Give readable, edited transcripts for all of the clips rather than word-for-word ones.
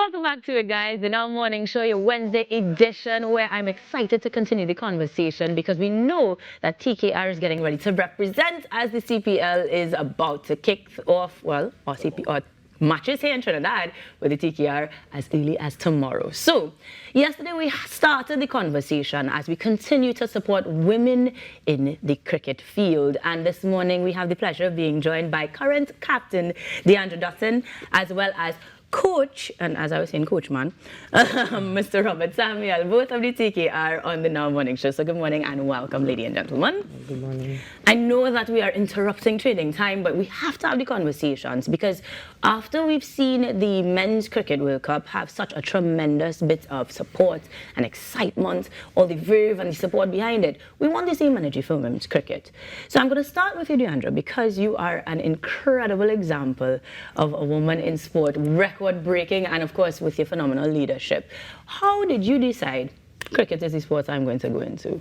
Welcome back to it, guys. In our morning show, your Wednesday edition, where I'm excited to continue the conversation because we know that TKR is getting ready to represent as the CPL is about to kick off, well, or matches here in Trinidad with the TKR as early as tomorrow. So, yesterday we started the conversation as we continue to support women in the cricket field. And this morning we have the pleasure of being joined by current captain Deandra Dottin, as well as coach, and as I was saying, coach man, Mr. Robert Samuel, both of the TKR on the Now Morning Show. So good morning and welcome, ladies and gentlemen. Good morning. I know that we are interrupting trading time, but we have to have the conversations because after we've seen the Men's Cricket World Cup have such a tremendous bit of support and excitement, all the verve and the support behind it, we want the same energy for women's cricket. So I'm going to start with you, Deandra, because you are an incredible example of a woman in sport, record-breaking, and of course with your phenomenal leadership. How did you decide cricket is the sport I'm going to go into?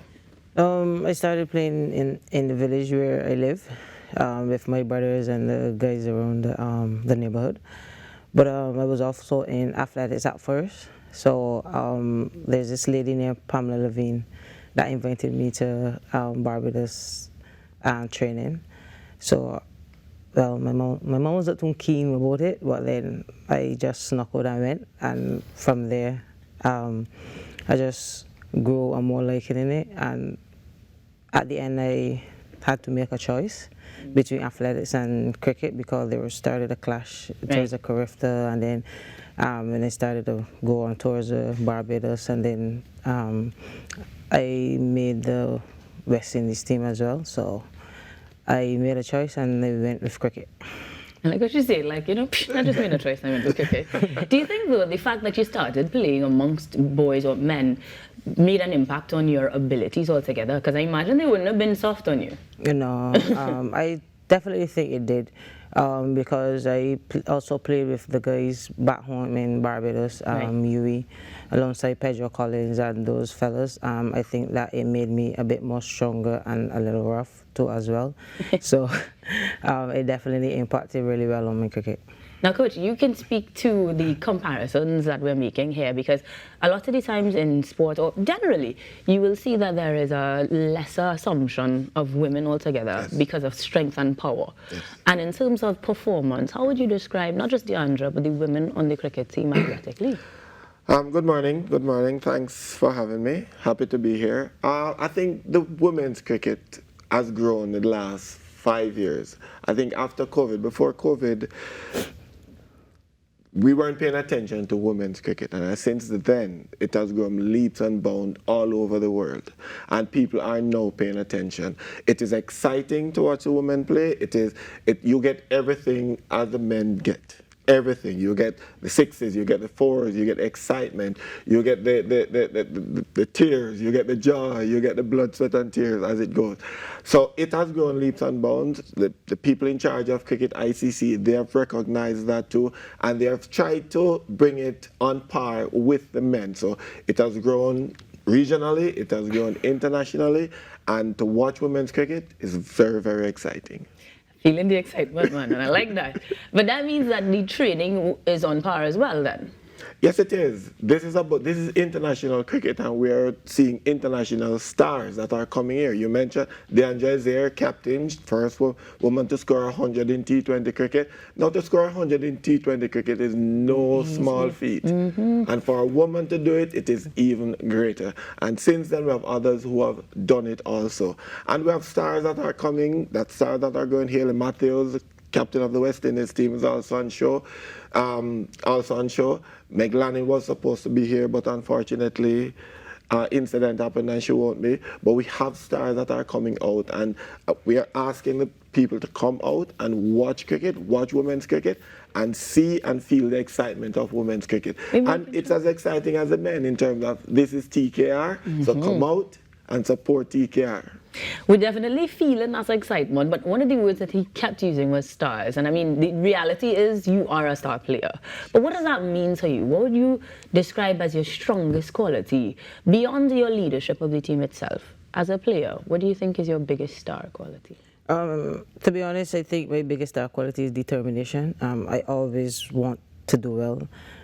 I started playing in the village where I live with my brothers and the guys around the neighborhood. But I was also in athletics at first. So there's this lady named Pamela Levine that invited me to Barbados training. So, well, my mom wasn't too keen about it, but then I just snuck out and went. And from there, I just grew a more liking in it. And at the end, I had to make a choice between athletics and cricket because they were started a clash towards the Carifta, and then when I started to go on tours of Barbados, and then I made the West Indies team as well. So I made a choice and I went with cricket. And like what you say, like, you know, I just made a choice and I went with cricket. Do you think, though, the fact that you started playing amongst boys or men made an impact on your abilities altogether? Because I imagine they wouldn't have been soft on you. You know, I definitely think it did. Because I also played with the guys back home in Barbados, Yui, alongside Pedro Collins and those fellas. I think that it made me a bit more stronger and a little rough too as well. So it definitely impacted really well on my cricket. Now, Coach, you can speak to the comparisons that we're making here because a lot of the times in sport, or generally, you will see that there is a lesser assumption of women altogether because of strength and power. And in terms of performance, how would you describe not just Deandra, but the women on the cricket team athletically? Good morning. Good morning. Thanks for having me. Happy to be here. I think the women's cricket has grown in the last 5 years. I think after COVID, before COVID, we weren't paying attention to women's cricket, and since then it has grown leaps and bounds all over the world, and people are now paying attention. It is exciting to watch the women play. You get everything as the men get. Everything. You get the sixes, you get the fours, you get excitement, you get the tears, you get the joy, you get the blood, sweat and tears as it goes. So it has grown leaps and bounds. The people in charge of cricket, ICC, they have recognized that too, and they have tried to bring it on par with the men. So it has grown regionally, it has grown internationally, and to watch women's cricket is very, very exciting. Feeling the excitement, man, and I like that. But that means that the training is on par as well, then? Yes, it is. This is international cricket, and we are seeing international stars that are coming here. You mentioned Deandra is here, captain, first woman to score 100 in T20 cricket. Now to score 100 in T20 cricket is no small feat. And for a woman to do it, it is even greater. And since then, we have others who have done it also. And we have stars that are coming, stars that are going. Haley Matthews, captain of the West Indies team, is also on show. Meg Lanning was supposed to be here, but unfortunately, incident happened and she won't be. But we have stars that are coming out, and we are asking the people to come out and watch cricket, watch women's cricket, and see and feel the excitement of women's cricket. And it's as exciting as the men in terms of this is TKR, so come out and support TKR. We're definitely feeling that excitement, but one of the words that he kept using was stars. And I mean, the reality is you are a star player. But what does that mean to you? What would you describe as your strongest quality beyond your leadership of the team itself? As a player, what do you think is your biggest star quality? To be honest, I think my biggest star quality is determination. I always want to do well.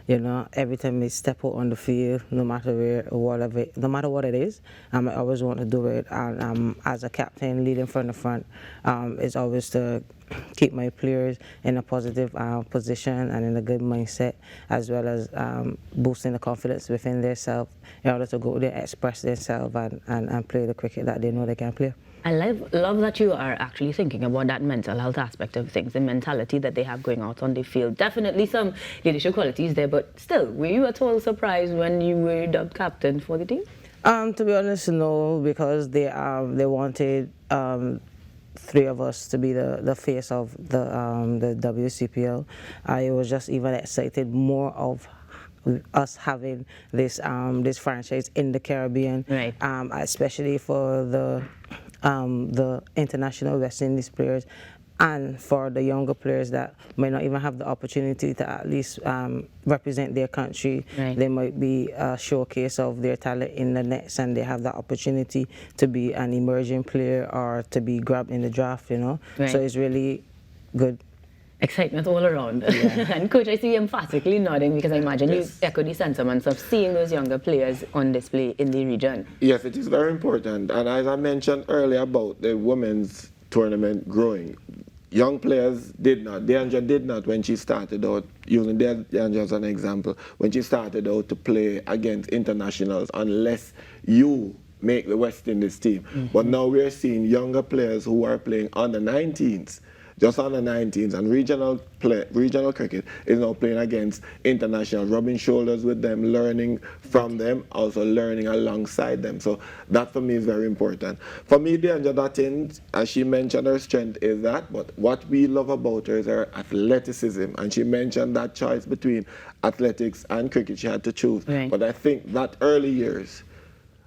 You know, every time I step out on the field, no matter where or whatever, no matter what it is, I always want to do it. And as a captain, leading from the front, is always to keep my players in a positive position and in a good mindset, as well as boosting the confidence within themselves in order to go there, express themselves, and play the cricket that they know they can play. I love that you are actually thinking about that mental health aspect of things, the mentality that they have going out on the field. Definitely some leadership qualities there, but still, were you at all surprised when you were dubbed captain for the team? To be honest, no, because they wanted three of us to be the face of the WCPL. I was just even excited more of us having this this franchise in the Caribbean, right. Especially for the international West Indies players, and for the younger players that might not even have the opportunity to at least represent their country. Right. They might be a showcase of their talent in the nets, and they have the opportunity to be an emerging player or to be grabbed in the draft, you know. Right. So it's really good. Excitement all around. Yeah. And Coach, I see you emphatically nodding because I imagine you echo the sentiments of seeing those younger players on display in the region. Yes, it is very important. And as I mentioned earlier about the women's tournament growing, young players did not. Deandra did not when she started out, using Deandra as an example, when she started out to play against internationals, unless you make the West Indies team. Mm-hmm. But now we're seeing younger players who are playing under 19s. Just under 19s, and regional cricket is now playing against international, rubbing shoulders with them, learning from them, also learning alongside them. So that for me is very important. For me, Deandra Dottin, as she mentioned, her strength is that, but what we love about her is her athleticism, and she mentioned that choice between athletics and cricket. She had to choose. Right. But I think that early years,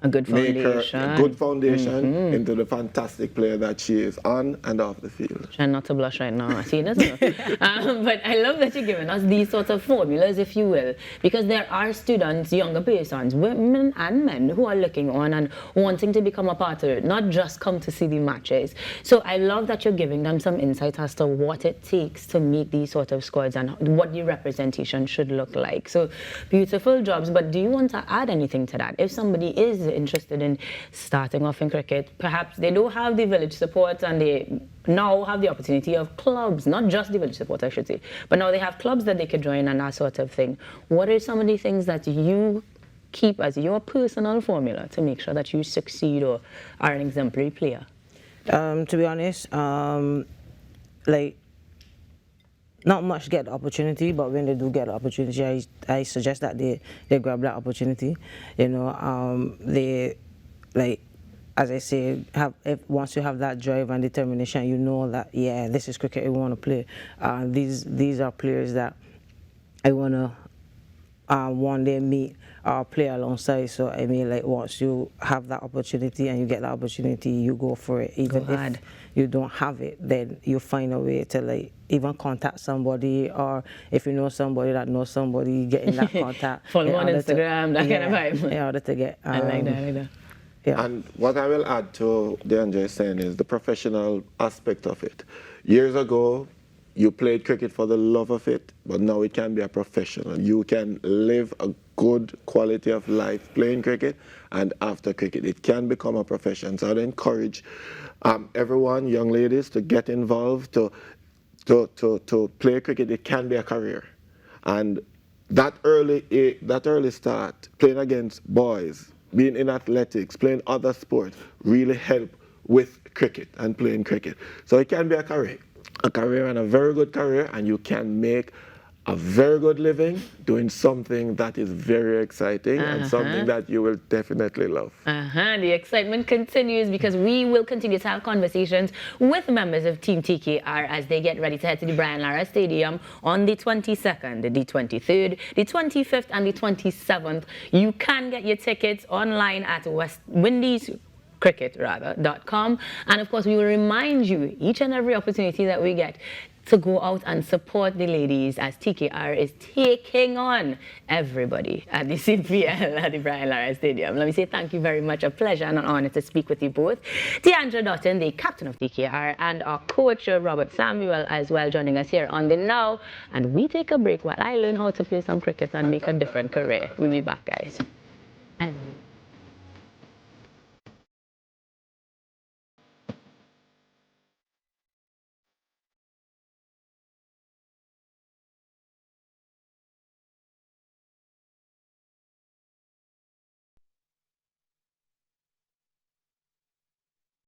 a good foundation. Make her a good foundation into the fantastic player that she is on and off the field. Trying not to blush right now. I see it, doesn't it? But I love that you're giving us these sorts of formulas, if you will, because there are students, younger persons, women and men, who are looking on and wanting to become a part of it, not just come to see the matches. So I love that you're giving them some insight as to what it takes to meet these sort of squads and what the representation should look like. So beautiful jobs, but do you want to add anything to that? If somebody is interested in starting off in cricket, perhaps they don't have the village support and they now have the opportunity of clubs, not just the village support I should say, but now they have clubs that they could join and that sort of thing. What are some of the things that you keep as your personal formula to make sure that you succeed or are an exemplary player? To be honest, like, not much get the opportunity, but when they do get the opportunity, I suggest that they grab that opportunity. You know, they, like, as I say, once you have that drive and determination, you know that, yeah, this is cricket I want to play. These are players that I want to one day meet or play alongside. So I mean, like, once you have that opportunity and you get that opportunity, you go for it. Even if you don't have it, then you find a way to, like, even contact somebody, or if you know somebody that knows somebody, get in that contact. Follow on Instagram, that kind of vibe. In order to get. I like that. Yeah. And what I will add to Deandra is saying is the professional aspect of it. Years ago, you played cricket for the love of it, but now it can be a professional. You can live a good quality of life playing cricket, and after cricket, it can become a profession. So I'd encourage everyone, young ladies, to get involved, to play cricket. It can be a career. And that early start, playing against boys, being in athletics, playing other sports, really help with cricket and playing cricket. So it can be a career and a very good career, and you can make a very good living doing something that is very exciting and something that you will definitely love. The excitement continues because we will continue to have conversations with members of Team TKR as they get ready to head to the Brian Lara Stadium on the 22nd, the 23rd, the 25th, and the 27th. You can get your tickets online at cricket.com, and of course we will remind you each and every opportunity that we get, to go out and support the ladies as TKR is taking on everybody at the CPL at the Brian Lara Stadium. Let me say thank you very much. A pleasure and an honor to speak with you both. Deandra Dottin, the captain of TKR, and our coach, Robert Samuel, as well, joining us here on the Now. And we take a break while I learn how to play some cricket and make a different career. We'll be back, guys. And